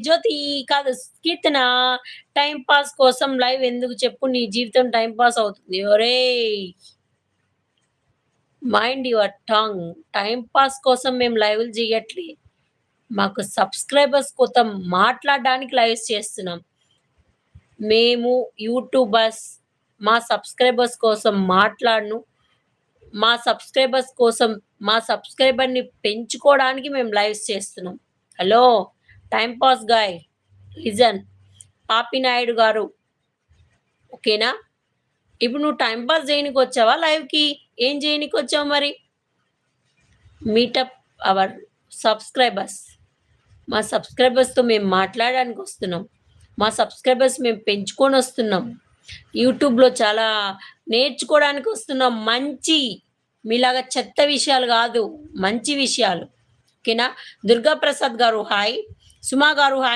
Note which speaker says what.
Speaker 1: జ్యోతి కాదు కీర్తన time pass కోసం live ఎందుకు చెప్పు? నీ జీవితం టైమ్ పాస్ అవుతుంది. ఒరేయ్! Mind your tongue. Time pass కోసం మేము లైవ్‌లు జేయట్లే. మాకు సబ్‌స్క్రైబర్స్ కోసం మాట్లాడడానికి లైవ్స్ చేస్తున్నాం. మేము యూట్యూబర్స్ మా సబ్‌స్క్రైబర్స్ కోసం మాట్లాడను. మా సబ్‌స్క్రైబర్స్ కోసం మా సబ్‌స్క్రైబర్‌ని పెంచుకోవడానికి మేము లైవ్స్ చేస్తున్నాం. Hello! Time pass guy listen. Papinaidu గారు. ఓకేనా? ఇప్పుడు నువ్వు టైమ్ పాస్ జేయనీకొచ్చావా లైవ్‌కి? ఏం జేయనీకొచ్చావు మరి? Meetup our subscribers. మా సబ్‌స్క్రైబర్స్‌తో మేము మాట్లాడడానికొస్తున్నాం. మా సబ్‌స్క్రైబర్స్ మేము పెంచుకొనొస్తున్నాం. యూట్యూబ్‌లో చాలా నేర్చుకోవడానికొస్తున్నాం. మీలాగా చెత్త విషయాలు గాదు. మంచి విషయాలు. ఓకేనా? దుర్గా ప్రసాద్ గారు హాయ్. సుమా గారు హాయ్.